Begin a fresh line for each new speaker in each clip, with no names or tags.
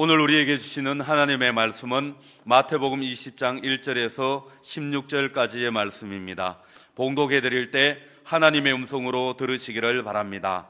오늘 우리에게 주시는 하나님의 말씀은 마태복음 20장 1절에서 16절까지의 말씀입니다. 봉독해 드릴 때 하나님의 음성으로 들으시기를 바랍니다.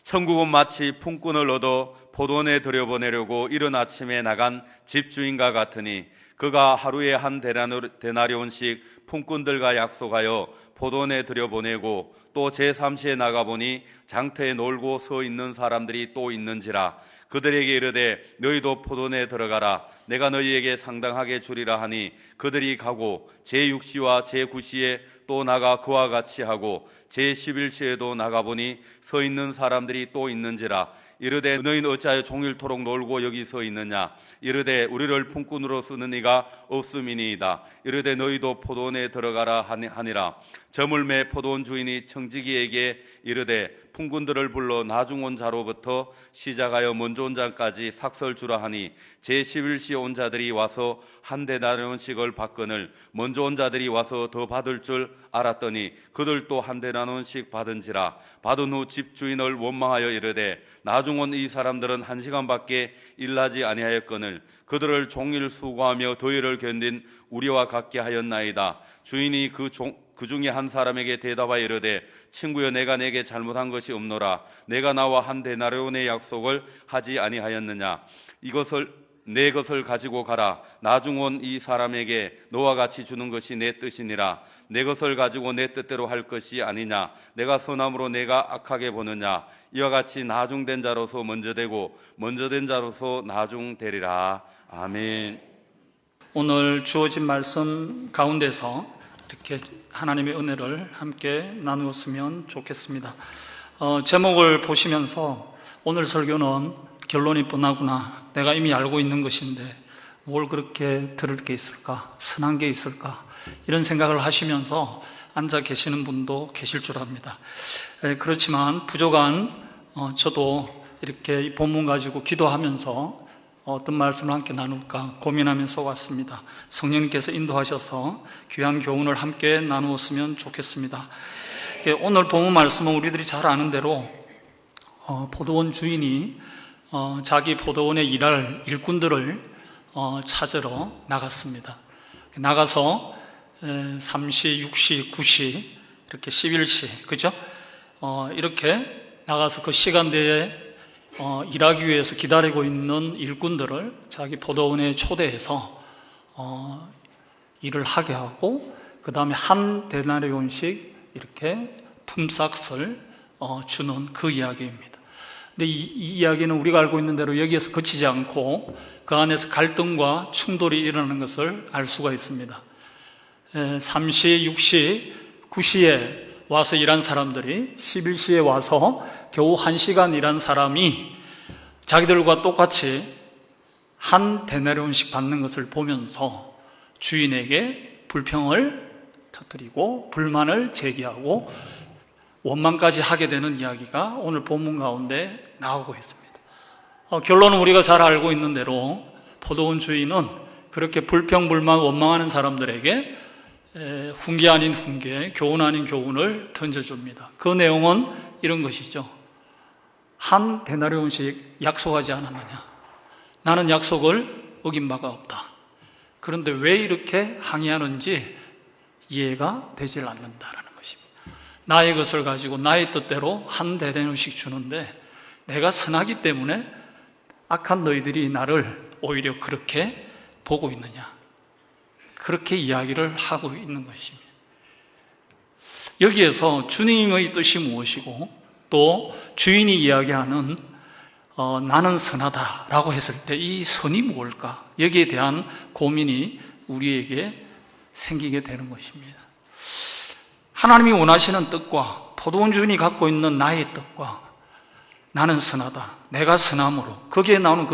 천국은 마치 품꾼을 얻어 포도원에 들여보내려고 이른 아침에 나간 집주인과 같으니 그가 하루에 한 데나리온씩 품꾼들과 약속하여 포도원에 들여보내고 또 제3시에 나가보니 장터에 놀고 서 있는 사람들이 또 있는지라. 그들에게 이르되 너희도 포도원에 들어가라. 내가 너희에게 상당하게 주리라 하니 그들이 가고 제6시와 제9시에 또 나가 그와 같이 하고 제11시에도 나가보니 서 있는 사람들이 또 있는지라. 이르되 너희는 어찌하여 종일토록 놀고 여기 서 있느냐. 이르되 우리를 품꾼으로 쓰는 이가 없음이니이다. 이르되 너희도 포도원에 들어가라 하니라. 저물매 포도원 주인이 청지기에게 이르되 품꾼들을 불러 나중 온 자로부터 시작하여 먼저 온 자까지 삭설 주라 하니 제11시 온 자들이 와서 한 데나리온씩을 받거늘 먼저 온 자들이 와서 더 받을 줄 알았더니 그들도 한 데나리온씩 받은지라. 받은 후 집주인을 원망하여 이르되 나중 온 이 사람들은 1시간밖에 일하지 아니하였거늘 그들을 종일 수고하며 더위를 견딘 우리와 같게 하였나이다. 주인이 그 중에 한 사람에게 대답하여 이르되 친구여, 내가 내게 잘못한 것이 없노라. 내가 나와 한 데나리온의 약속을 하지 아니하였느냐. 내 것을 가지고 가라. 나중 온 이 사람에게 너와 같이 주는 것이 내 뜻이니라. 내 것을 가지고 내 뜻대로 할 것이 아니냐. 내가 선함으로 내가 악하게 보느냐. 이와 같이 나중된 자로서 먼저 되고 먼저 된 자로서 나중되리라. 아멘.
오늘 주어진 말씀 가운데서 이렇게 하나님의 은혜를 함께 나누었으면 좋겠습니다. 제목을 보시면서 오늘 설교는 결론이 뻔하구나, 내가 이미 알고 있는 것인데 뭘 그렇게 들을 게 있을까, 선한 게 있을까, 이런 생각을 하시면서 앉아 계시는 분도 계실 줄 압니다. 그렇지만 부족한 저도 이렇게 이 본문 가지고 기도하면서 어떤 말씀을 함께 나눌까 고민하면서 왔습니다. 성령님께서 인도하셔서 귀한 교훈을 함께 나누었으면 좋겠습니다. 오늘 본문 말씀은 우리들이 잘 아는 대로 포도원 주인이 자기 포도원에 일할 일꾼들을 찾으러 나갔습니다. 나가서 3시, 6시, 9시, 이렇게 11시, 그죠? 이렇게 나가서 그 시간대에 일하기 위해서 기다리고 있는 일꾼들을 자기 포도원에 초대해서 일을 하게 하고, 그 다음에 한 데나리온씩 이렇게 품삯을 주는 그 이야기입니다. 근데 이 이야기는 우리가 알고 있는 대로 여기에서 그치지 않고 그 안에서 갈등과 충돌이 일어나는 것을 알 수가 있습니다. 3시, 6시, 9시에 와서 일한 사람들이 11시에 와서 겨우 1시간 일한 사람이 자기들과 똑같이 한 데나리온씩 받는 것을 보면서 주인에게 불평을 터뜨리고 불만을 제기하고 원망까지 하게 되는 이야기가 오늘 본문 가운데 나오고 있습니다. 결론은 우리가 잘 알고 있는 대로 포도원 주인은 그렇게 불평, 불만, 원망하는 사람들에게 훈계 아닌 훈계, 교훈 아닌 교훈을 던져줍니다. 그 내용은 이런 것이죠. 한 데나리온씩 약속하지 않았느냐. 나는 약속을 어긴 바가 없다. 그런데 왜 이렇게 항의하는지 이해가 되질 않는다라는 것입니다. 나의 것을 가지고 나의 뜻대로 한 데나리온씩 주는데 내가 선하기 때문에 악한 너희들이 나를 오히려 그렇게 보고 있느냐. 그렇게 이야기를 하고 있는 것입니다. 여기에서 주님의 뜻이 무엇이고 또 주인이 이야기하는 나는 선하다라고 했을 때 이 선이 뭘까? 여기에 대한 고민이 우리에게 생기게 되는 것입니다. 하나님이 원하시는 뜻과 포도원 주인이 갖고 있는 나의 뜻과 나는 선하다, 내가 선함으로 거기에 나오는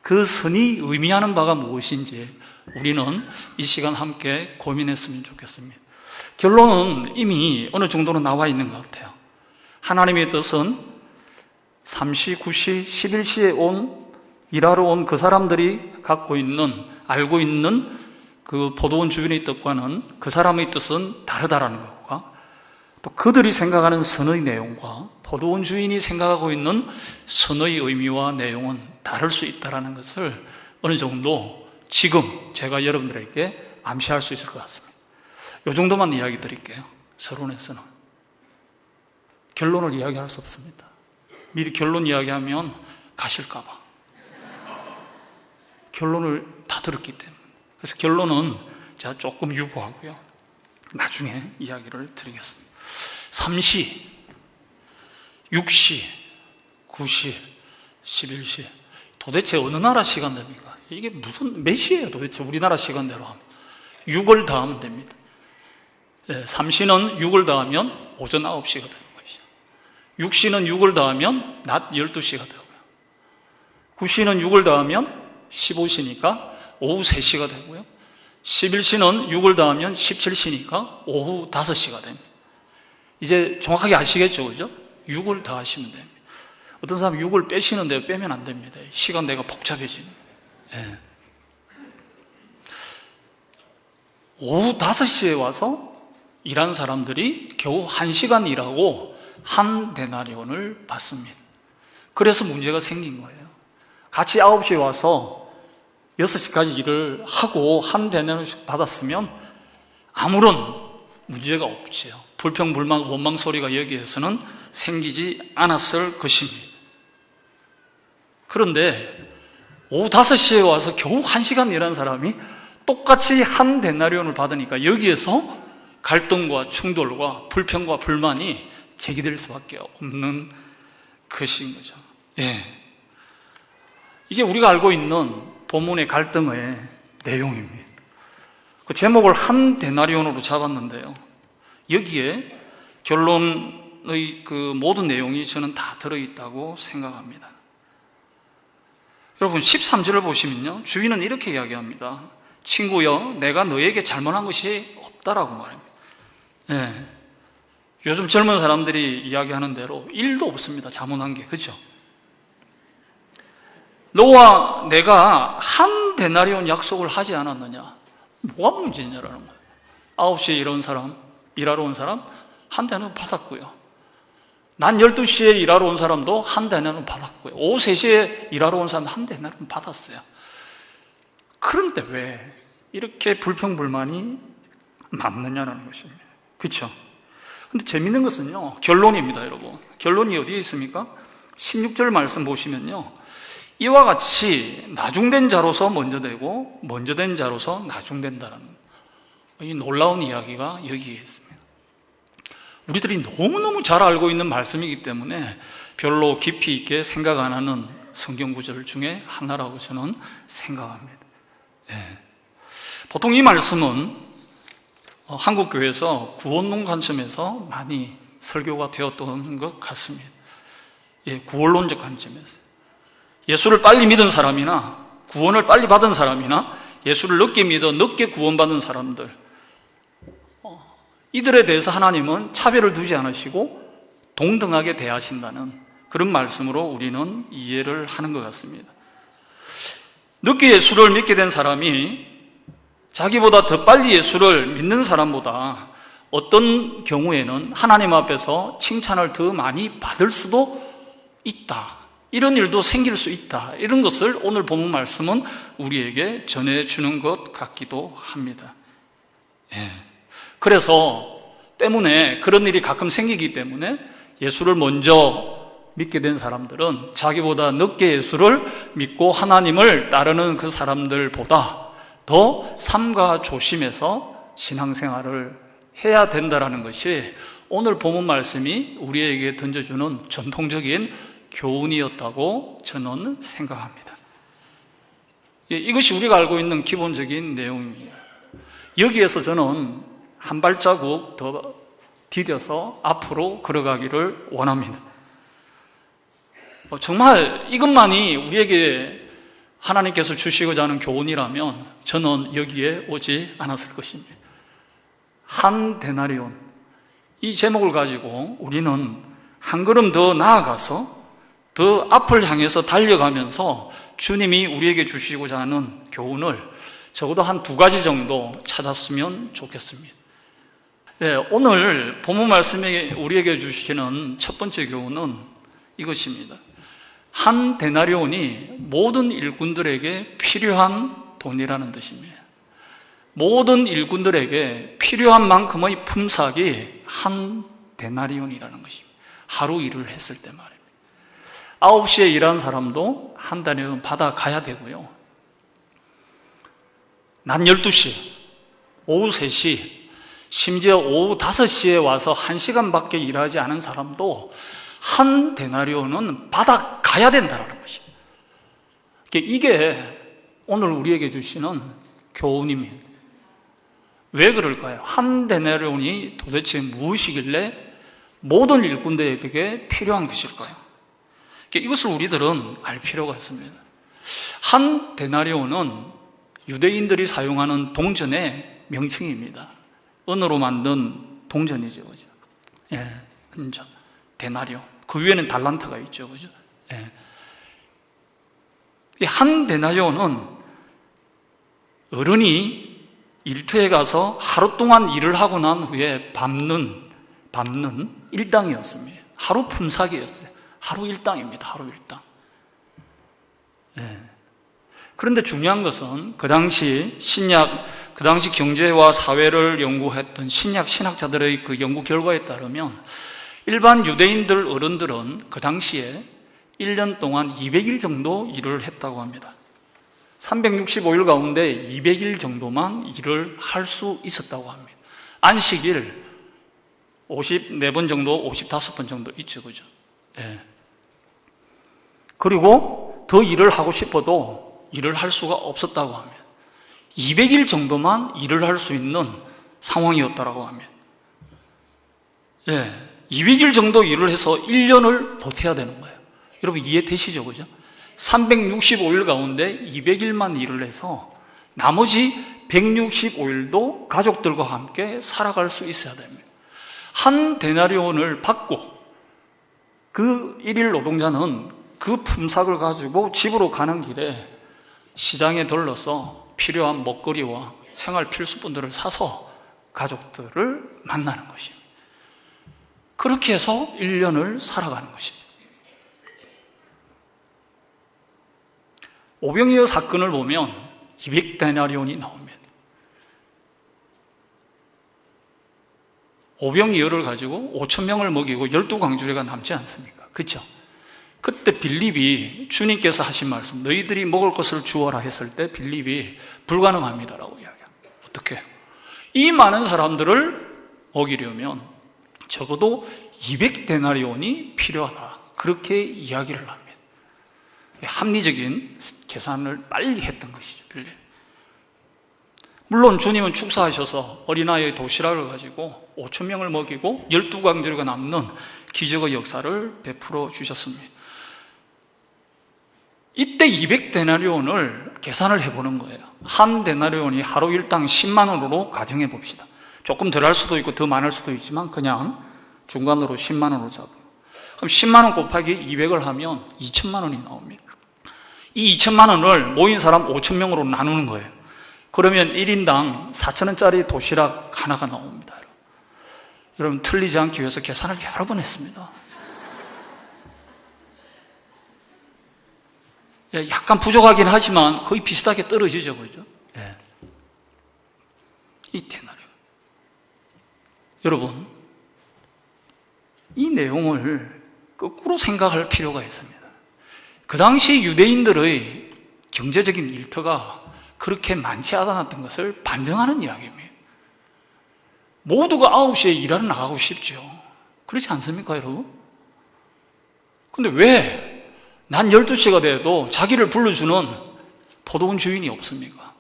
그 선이 의미하는 바가 무엇인지 우리는 이 시간 함께 고민했으면 좋겠습니다. 결론은 이미 어느 정도는 나와 있는 것 같아요. 하나님의 뜻은 3시, 9시, 11시에 일하러 온 그 사람들이 알고 있는 그 포도원 주인의 뜻과는 그 사람의 뜻은 다르다라는 것과 또 그들이 생각하는 선의 내용과 포도원 주인이 생각하고 있는 선의 의미와 내용은 다를 수 있다는 것을 어느 정도 지금 제가 여러분들에게 암시할 수 있을 것 같습니다. 이 정도만 이야기 드릴게요. 서론에서는 결론을 이야기할 수 없습니다. 미리 결론 이야기하면 가실까 봐. 결론을 다 들었기 때문에. 그래서 결론은 제가 조금 유보하고요, 나중에 이야기를 드리겠습니다. 3시, 6시, 9시, 11시, 도대체 어느 나라 시간대입니까? 이게 몇 시예요 도대체? 우리나라 시간대로 하면 6을 더하면 됩니다. 3시는 6을 더하면 오전 9시가 되는 것이죠. 6시는 6을 더하면 낮 12시가 되고요, 9시는 6을 더하면 15시니까 오후 3시가 되고요, 11시는 6을 더하면 17시니까 오후 5시가 됩니다. 이제 정확하게 아시겠죠? 그죠? 6을 더하시면 됩니다. 어떤 사람은 6을 빼시는데 빼면 안 됩니다. 시간대가 복잡해지는. 예. 오후 5시에 와서 일한 사람들이 겨우 1시간 일하고 한 데나리온을 받습니다. 그래서 문제가 생긴 거예요. 같이 9시에 와서 6시까지 일을 하고 한 데나리온씩 받았으면 아무런 문제가 없지요. 불평, 불만, 원망 소리가 여기에서는 생기지 않았을 것입니다. 그런데 오후 5시에 와서 겨우 1시간 일한 사람이 똑같이 한 데나리온을 받으니까 여기에서 갈등과 충돌과 불평과 불만이 제기될 수밖에 없는 것인 거죠. 예. 이게 우리가 알고 있는 본문의 갈등의 내용입니다. 그 제목을 한 데나리온으로 잡았는데요, 여기에 결론의 그 모든 내용이 저는 다 들어있다고 생각합니다. 여러분 13절을 보시면요, 주인은 이렇게 이야기합니다. 친구여, 내가 너에게 잘못한 것이 없다라고 말합니다. 예. 요즘 젊은 사람들이 이야기하는 대로 1도 없습니다. 잘못한 게. 그렇죠? 너와 내가 한 데나리온 약속을 하지 않았느냐? 뭐가 문제냐라는 거예요. 9시에 일하러 온 사람 한 데나리온 받았고요, 낮 12시에 일하러 온 사람도 한 데나리온 받았고요, 오후 3시에 일하러 온 사람 한 데나리온 받았어요. 그런데 왜 이렇게 불평불만이 많느냐는 것입니다. 그렇죠? 근데 재밌는 것은요, 결론입니다. 여러분, 결론이 어디에 있습니까? 16절 말씀 보시면요, 이와 같이 나중된 자로서 먼저 되고 먼저 된 자로서 나중된다는 이 놀라운 이야기가 여기에 있습니다. 우리들이 너무너무 잘 알고 있는 말씀이기 때문에 별로 깊이 있게 생각 안 하는 성경 구절 중에 하나라고 저는 생각합니다. 예. 보통 이 말씀은 한국교회에서 구원론 관점에서 많이 설교가 되었던 것 같습니다. 예, 구원론적 관점에서 예수를 빨리 믿은 사람이나 구원을 빨리 받은 사람이나 예수를 늦게 믿어 늦게 구원받은 사람들, 이들에 대해서 하나님은 차별을 두지 않으시고 동등하게 대하신다는 그런 말씀으로 우리는 이해를 하는 것 같습니다. 늦게 예수를 믿게 된 사람이 자기보다 더 빨리 예수를 믿는 사람보다 어떤 경우에는 하나님 앞에서 칭찬을 더 많이 받을 수도 있다, 이런 일도 생길 수 있다, 이런 것을 오늘 본문 말씀은 우리에게 전해주는 것 같기도 합니다. 예. 그래서 때문에 그런 일이 가끔 생기기 때문에 예수를 먼저 믿게 된 사람들은 자기보다 늦게 예수를 믿고 하나님을 따르는 그 사람들보다 더 삼가 조심해서 신앙생활을 해야 된다는 것이 오늘 본문 말씀이 우리에게 던져주는 전통적인 교훈이었다고 저는 생각합니다. 이것이 우리가 알고 있는 기본적인 내용입니다. 여기에서 저는 한 발자국 더 디뎌서 앞으로 걸어가기를 원합니다. 정말 이것만이 우리에게 하나님께서 주시고자 하는 교훈이라면 저는 여기에 오지 않았을 것입니다. 한 데나리온, 이 제목을 가지고 우리는 한 걸음 더 나아가서 더 앞을 향해서 달려가면서 주님이 우리에게 주시고자 하는 교훈을 적어도 한 2가지 정도 찾았으면 좋겠습니다. 네, 오늘 본문 말씀에 우리에게 주시는 첫 번째 교훈은 이것입니다. 한 데나리온이 모든 일꾼들에게 필요한 돈이라는 뜻입니다. 모든 일꾼들에게 필요한 만큼의 품삯이 한 데나리온이라는 것입니다. 하루 일을 했을 때 말입니다. 9시에 일하는 사람도 한 데나리온 받아가야 되고요. 낮 12시, 오후 3시, 심지어 오후 5시에 와서 1시간밖에 일하지 않은 사람도 한 데나리온은 받아가야 된다는 것입니다. 이게 오늘 우리에게 주시는 교훈입니다. 왜 그럴까요? 한 데나리온이 도대체 무엇이길래 모든 일꾼들에게 필요한 것일까요? 이것을 우리들은 알 필요가 있습니다. 한 데나리온은 유대인들이 사용하는 동전의 명칭입니다. 은으로 만든 동전이죠, 그죠? 예, 은전, 데나리온. 그 위에는 달란트가 있죠, 그죠? 예. 한 데나리온은 어른이 일터에 가서 하루 동안 일을 하고 난 후에 밟는 일당이었습니다. 하루 품삯이었어요. 하루 일당입니다. 하루 일당. 예. 그런데 중요한 것은 그 당시 경제와 사회를 연구했던 신약 신학자들의 그 연구 결과에 따르면 일반 유대인들 어른들은 그 당시에 1년 동안 200일 정도 일을 했다고 합니다. 365일 가운데 200일 정도만 일을 할 수 있었다고 합니다. 안식일 54번 정도, 55번 정도 있죠, 그죠? 예. 그리고 더 일을 하고 싶어도 일을 할 수가 없었다고 합니다. 200일 정도만 일을 할 수 있는 상황이었다고 합니다. 예. 200일 정도 일을 해서 1년을 버텨야 되는 거예요. 여러분 이해되시죠? 그죠? 365일 가운데 200일만 일을 해서 나머지 165일도 가족들과 함께 살아갈 수 있어야 됩니다. 한 데나리온을 받고 그 일일 노동자는 그 품삯을 가지고 집으로 가는 길에 시장에 들러서 필요한 먹거리와 생활 필수품들을 사서 가족들을 만나는 것입니다. 그렇게 해서 1년을 살아가는 것입니다. 오병이어 사건을 보면 200데나리온이 나옵니다. 오병이어를 가지고 5,000명을 먹이고 12광주리가 남지 않습니까? 그렇죠? 그때 빌립이 주님께서 하신 말씀, 너희들이 먹을 것을 주어라 했을 때 빌립이 불가능합니다라고 이야기합니다. 어떻게? 이 많은 사람들을 먹이려면 적어도 200데나리온이 필요하다. 그렇게 이야기를 합니다. 합리적인 계산을 빨리 했던 것이죠, 빌립. 물론 주님은 축사하셔서 어린아이의 도시락을 가지고 5,000명을 먹이고 12광주리가 남는 기적의 역사를 베풀어 주셨습니다. 이때 200데나리온을 계산을 해보는 거예요. 한 데나리온이 하루 일당 10만 원으로 가정해 봅시다. 조금 덜 할 수도 있고 더 많을 수도 있지만 그냥 중간으로 10만 원으로 잡아요. 그럼 10만 원 곱하기 200을 하면 2천만 원이 나옵니다. 이 2천만 원을 모인 사람 5,000명으로 나누는 거예요. 그러면 1인당 4,000원짜리 도시락 하나가 나옵니다. 여러분 틀리지 않기 위해서 계산을 여러 번 했습니다. 약간 부족하긴 하지만 거의 비슷하게 떨어지죠, 그죠? 네. 이 데나리온. 여러분, 이 내용을 거꾸로 생각할 필요가 있습니다. 그 당시 유대인들의 경제적인 일터가 그렇게 많지 않았던 것을 반증하는 이야기입니다. 모두가 9시에 일하러 나가고 싶죠. 그렇지 않습니까, 여러분? 근데 왜 낮 12시가 돼도 자기를 불러주는 포도원 주인이 없습니까?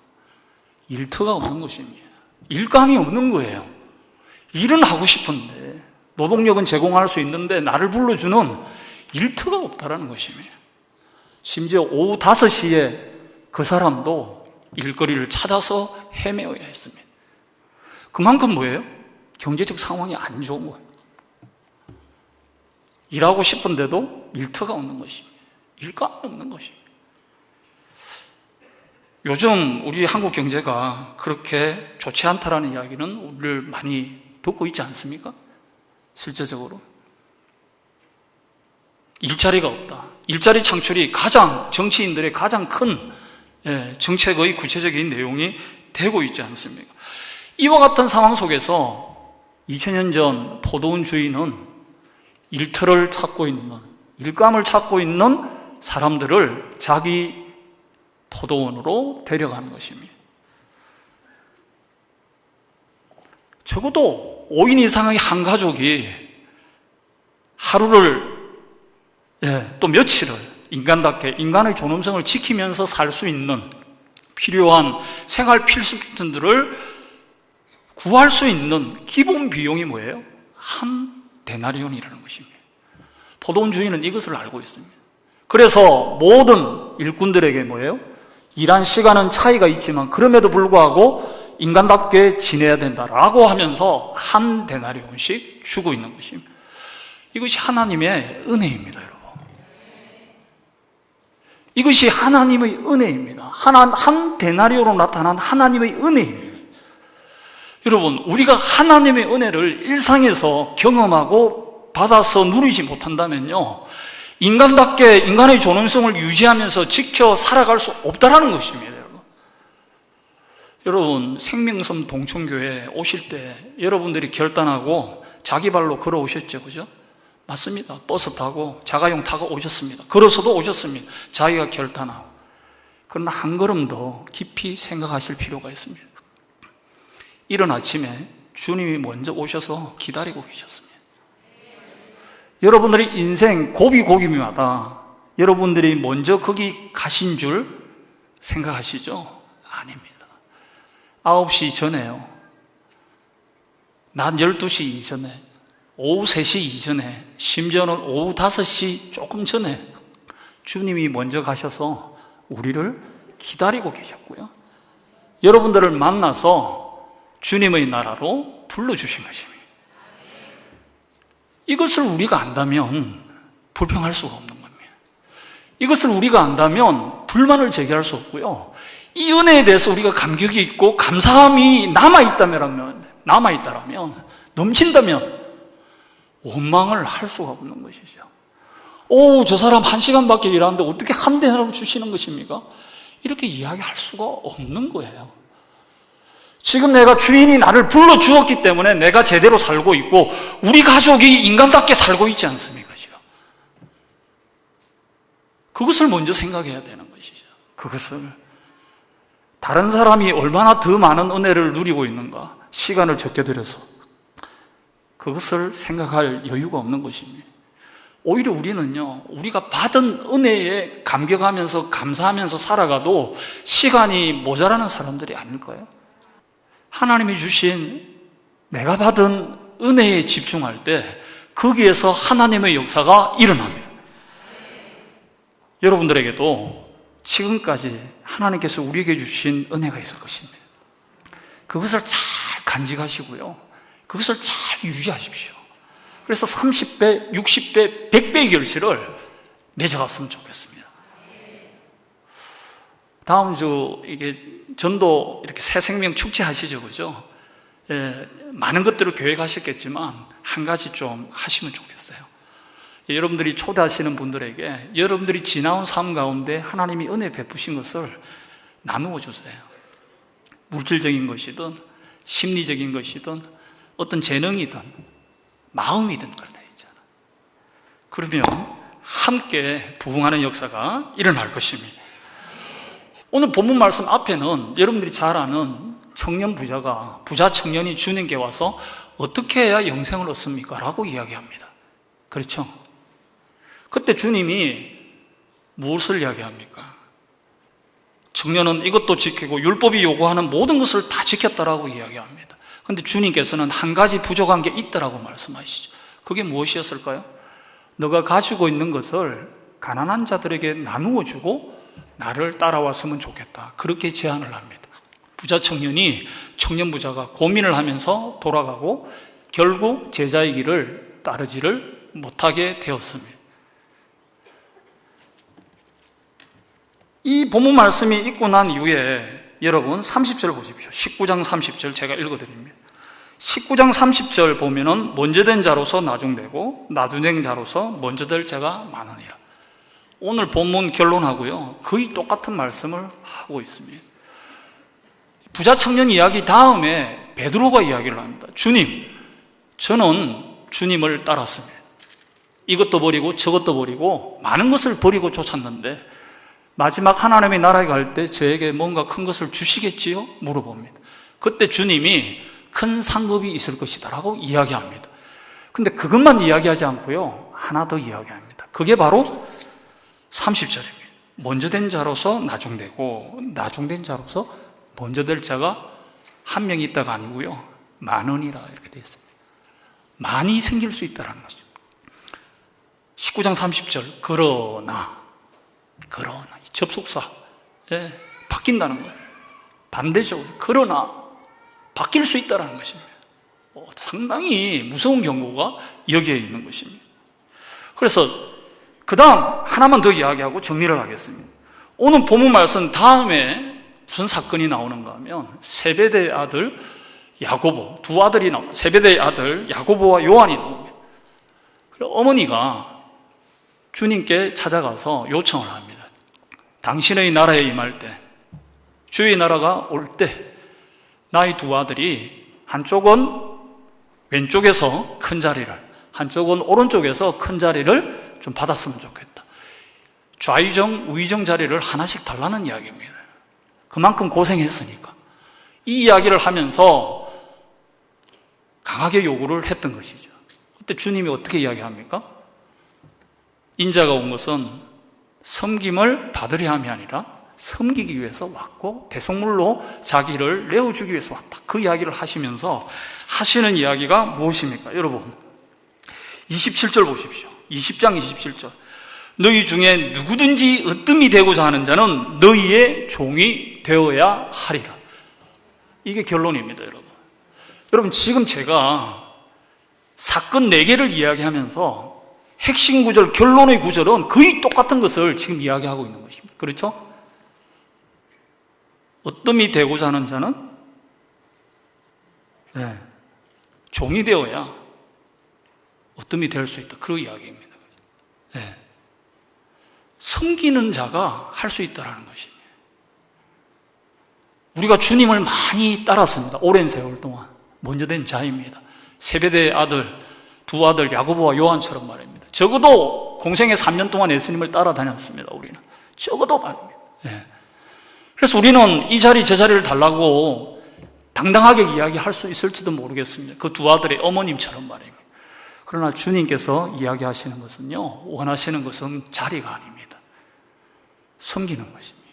일터가 없는 것입니다. 일감이 없는 거예요. 일은 하고 싶은데 노동력은 제공할 수 있는데 나를 불러주는 일터가 없다는 것입니다. 심지어 오후 5시에 그 사람도 일거리를 찾아서 헤매어야 했습니다. 그만큼 뭐예요? 경제적 상황이 안 좋은 거예요. 일하고 싶은데도 일터가 없는 것입니다. 일감이 없는 것입니다. 요즘 우리 한국 경제가 그렇게 좋지 않다라는 이야기는 우리를 많이 듣고 있지 않습니까? 실제적으로. 일자리가 없다. 일자리 창출이 가장 정치인들의 가장 큰 정책의 구체적인 내용이 되고 있지 않습니까? 이와 같은 상황 속에서 2000년 전 포도원 주인은 일터를 찾고 있는, 일감을 찾고 있는 사람들을 자기 포도원으로 데려가는 것입니다. 적어도 5인 이상의 한 가족이 하루를 또 며칠을 인간답게 인간의 존엄성을 지키면서 살 수 있는 필요한 생활 필수품들을 구할 수 있는 기본 비용이 뭐예요? 한 데나리온이라는 것입니다. 포도원 주인은 이것을 알고 있습니다. 그래서 모든 일꾼들에게 뭐예요? 일한 시간은 차이가 있지만 그럼에도 불구하고 인간답게 지내야 된다라고 하면서 한 데나리온씩 주고 있는 것입니다. 이것이 하나님의 은혜입니다, 여러분. 이것이 하나님의 은혜입니다. 한 데나리온으로 나타난 하나님의 은혜입니다. 여러분, 우리가 하나님의 은혜를 일상에서 경험하고 받아서 누리지 못한다면요, 인간답게 인간의 존엄성을 유지하면서 지켜 살아갈 수 없다라는 것입니다. 여러분, 생명섬 동천교회 오실 때 여러분들이 결단하고 자기 발로 걸어오셨죠, 그죠? 맞습니다. 버스 타고 자가용 타고 오셨습니다. 걸어서도 오셨습니다. 자기가 결단하고. 그러나 한 걸음 더 깊이 생각하실 필요가 있습니다. 이른 아침에 주님이 먼저 오셔서 기다리고 계셨습니다. 여러분들의 인생 고비고비마다 여러분들이 먼저 거기 가신 줄 생각하시죠? 아닙니다. 9시 전에요. 낮 12시 이전에, 오후 3시 이전에, 심지어는 오후 5시 조금 전에 주님이 먼저 가셔서 우리를 기다리고 계셨고요. 여러분들을 만나서 주님의 나라로 불러주신 것입니다. 이것을 우리가 안다면 불평할 수가 없는 겁니다. 이것을 우리가 안다면 불만을 제기할 수 없고요. 이 은혜에 대해서 우리가 감격이 있고 감사함이 남아있다면, 넘친다면 원망을 할 수가 없는 것이죠. 저 사람 1시간밖에 일하는데 어떻게 한 대나로 주시는 것입니까? 이렇게 이야기할 수가 없는 거예요. 지금 내가 주인이 나를 불러주었기 때문에 내가 제대로 살고 있고 우리 가족이 인간답게 살고 있지 않습니까? 지금 그것을 먼저 생각해야 되는 것이죠. 그것을 다른 사람이 얼마나 더 많은 은혜를 누리고 있는가, 시간을 적게 들여서 그것을 생각할 여유가 없는 것입니다. 오히려 우리는요, 우리가 받은 은혜에 감격하면서 감사하면서 살아가도 시간이 모자라는 사람들이 아닐까요? 하나님이 주신 내가 받은 은혜에 집중할 때 거기에서 하나님의 역사가 일어납니다. 여러분들에게도 지금까지 하나님께서 우리에게 주신 은혜가 있을 것입니다. 그것을 잘 간직하시고요, 그것을 잘 유지하십시오. 그래서 30배, 60배, 100배의 결실을 맺어갔으면 좋겠습니다. 다음 주 이게 전도 이렇게 새 생명 축제 하시죠, 그죠? 많은 것들을 계획하셨겠지만 한 가지 좀 하시면 좋겠어요. 여러분들이 초대하시는 분들에게 여러분들이 지나온 삶 가운데 하나님이 은혜 베푸신 것을 나누어 주세요. 물질적인 것이든 심리적인 것이든 어떤 재능이든 마음이든 그런 있잖아. 그러면 함께 부흥하는 역사가 일어날 것입니다. 오늘 본문 말씀 앞에는 여러분들이 잘 아는 청년 부자 청년이 주님께 와서 어떻게 해야 영생을 얻습니까? 라고 이야기합니다. 그렇죠? 그때 주님이 무엇을 이야기합니까? 청년은 이것도 지키고 율법이 요구하는 모든 것을 다 지켰다라고 이야기합니다. 그런데 주님께서는 한 가지 부족한 게 있다라고 말씀하시죠. 그게 무엇이었을까요? 너가 가지고 있는 것을 가난한 자들에게 나누어 주고 나를 따라왔으면 좋겠다. 그렇게 제안을 합니다. 부자 청년이 청년 부자가 고민을 하면서 돌아가고 결국 제자의 길을 따르지를 못하게 되었습니다. 이 본문 말씀이 있고 난 이후에 여러분 30절 보십시오. 19장 30절 제가 읽어드립니다. 19장 30절 보면은 먼저 된 자로서 나중되고 나중된 자로서 먼저 될 자가 많으니라. 오늘 본문 결론하고요 거의 똑같은 말씀을 하고 있습니다. 부자 청년 이야기 다음에 베드로가 이야기를 합니다. 주님, 저는 주님을 따랐습니다. 이것도 버리고 저것도 버리고 많은 것을 버리고 쫓았는데 마지막 하나님의 나라에 갈 때 저에게 뭔가 큰 것을 주시겠지요? 물어봅니다. 그때 주님이 큰 상급이 있을 것이다 라고 이야기합니다. 근데 그것만 이야기하지 않고요 하나 더 이야기합니다. 그게 바로 30절입니다. 먼저 된 자로서 나중되고 나중된 자로서 먼저 될 자가 한 명이 있다가 아니고요 많으니라 이렇게 되어 있습니다. 많이 생길 수 있다는 거죠. 19장 30절 그러나 접속사 바뀐다는 거예요. 반대적으로 그러나 바뀔 수 있다는 것입니다. 상당히 무서운 경고가 여기에 있는 것입니다. 그래서 그 다음 하나만 더 이야기하고 정리를 하겠습니다. 오늘 본문 말씀 다음에 무슨 사건이 나오는가 하면 세베대의 아들 야고보 두 아들이 나옵니다. 세베대의 아들 야고보와 요한이 나옵니다. 그래서 어머니가 주님께 찾아가서 요청을 합니다. 당신의 나라에 임할 때 주의 나라가 올 때 나의 두 아들이 한쪽은 왼쪽에서 큰 자리를 한쪽은 오른쪽에서 큰 자리를 좀 받았으면 좋겠다. 좌의정 우의정 자리를 하나씩 달라는 이야기입니다. 그만큼 고생했으니까 이 이야기를 하면서 강하게 요구를 했던 것이죠. 그때 주님이 어떻게 이야기합니까? 인자가 온 것은 섬김을 받으려 함이 아니라 섬기기 위해서 왔고 대속물로 자기를 내어주기 위해서 왔다. 그 이야기를 하시면서 하시는 이야기가 무엇입니까? 여러분 27절 보십시오. 20장 27절 너희 중에 누구든지 으뜸이 되고자 하는 자는 너희의 종이 되어야 하리라. 이게 결론입니다. 여러분 지금 제가 사건 4개를 이야기하면서 핵심 구절, 결론의 구절은 거의 똑같은 것을 지금 이야기하고 있는 것입니다. 그렇죠? 으뜸이 되고자 하는 자는 종이 되어야 으뜸이 될 수 있다. 그 이야기입니다. 섬기는 자가 할 수 있다는 것입니다. 우리가 주님을 많이 따랐습니다. 오랜 세월 동안 먼저 된 자입니다. 세베대의 아들, 두 아들 야고보와 요한처럼 말입니다. 적어도 공생의 3년 동안 예수님을 따라다녔습니다. 우리는 적어도 말입니다. 그래서 우리는 이 자리 저 자리를 달라고 당당하게 이야기할 수 있을지도 모르겠습니다. 그 두 아들의 어머님처럼 말입니다. 그러나 주님께서 이야기하시는 것은요 원하시는 것은 자리가 아닙니다. 섬기는 것입니다.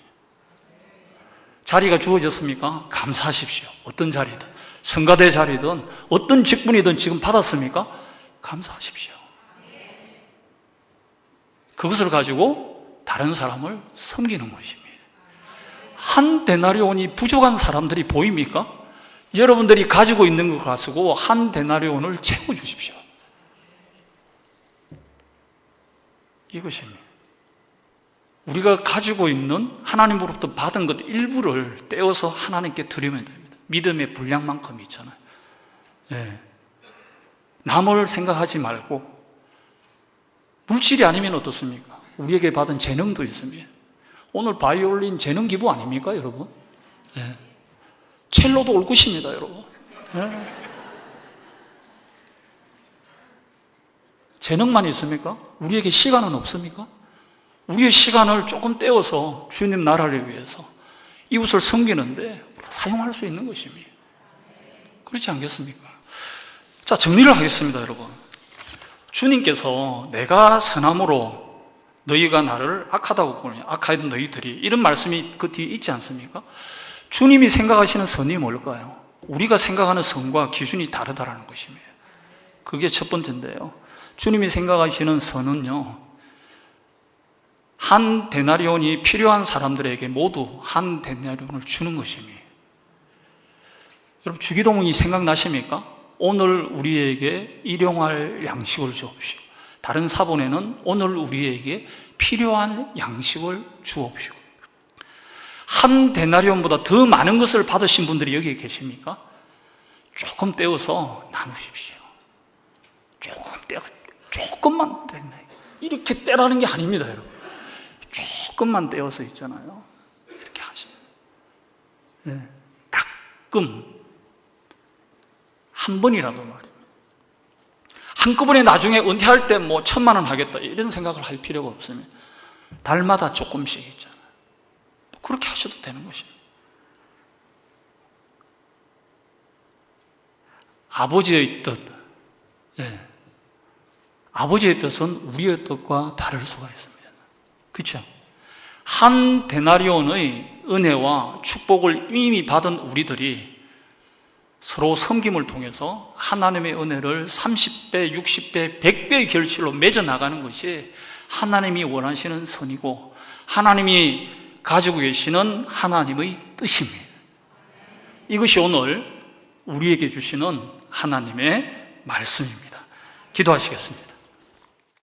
자리가 주어졌습니까? 감사하십시오. 어떤 자리든 성가대 자리든 어떤 직분이든 지금 받았습니까? 감사하십시오. 그것을 가지고 다른 사람을 섬기는 것입니다. 한 데나리온이 부족한 사람들이 보입니까? 여러분들이 가지고 있는 것 가지고 한 데나리온을 채워주십시오. 이것입니다. 우리가 가지고 있는 하나님으로부터 받은 것 일부를 떼어서 하나님께 드리면 됩니다. 믿음의 분량만큼 있잖아요. 남을 생각하지 말고 물질이 아니면 어떻습니까? 우리에게 받은 재능도 있습니다. 오늘 바이올린 재능 기부 아닙니까, 여러분? 첼로도 올 것입니다, 여러분. 재능만 있습니까? 우리에게 시간은 없습니까? 우리의 시간을 조금 떼어서 주님 나라를 위해서 이웃을 섬기는데 사용할 수 있는 것입니다. 그렇지 않겠습니까? 자, 정리를 하겠습니다, 여러분. 주님께서 내가 선함으로 너희가 나를 악하다고 보느냐, 악하던 너희들이, 이런 말씀이 그 뒤에 있지 않습니까? 주님이 생각하시는 선이 뭘까요? 우리가 생각하는 선과 기준이 다르다는 것입니다. 그게 첫 번째인데요. 주님이 생각하시는 선은요, 한 데나리온이 필요한 사람들에게 모두 한 데나리온을 주는 것입니다. 여러분, 주기도문이 생각나십니까? 오늘 우리에게 일용할 양식을 주옵시오. 다른 사본에는 오늘 우리에게 필요한 양식을 주옵시오. 한 데나리온보다 더 많은 것을 받으신 분들이 여기에 계십니까? 조금 떼어서 나누십시오. 조금만 떼네. 이렇게 떼라는 게 아닙니다, 여러분. 조금만 떼어서 있잖아요. 이렇게 하시면. 네. 가끔 한 번이라도 말입니다. 한꺼번에 나중에 은퇴할 때 뭐 1,000만 원 하겠다 이런 생각을 할 필요가 없으면 달마다 조금씩 있잖아요. 그렇게 하셔도 되는 것입니다. 아버지의 뜻, 아버지의 뜻은 우리의 뜻과 다를 수가 있습니다. 그렇죠? 한 데나리온의 은혜와 축복을 이미 받은 우리들이 서로 섬김을 통해서 하나님의 은혜를 30배, 60배, 100배의 결실로 맺어 나가는 것이 하나님이 원하시는 선이고 하나님이 가지고 계시는 하나님의 뜻입니다. 이것이 오늘 우리에게 주시는 하나님의 말씀입니다. 기도하시겠습니다.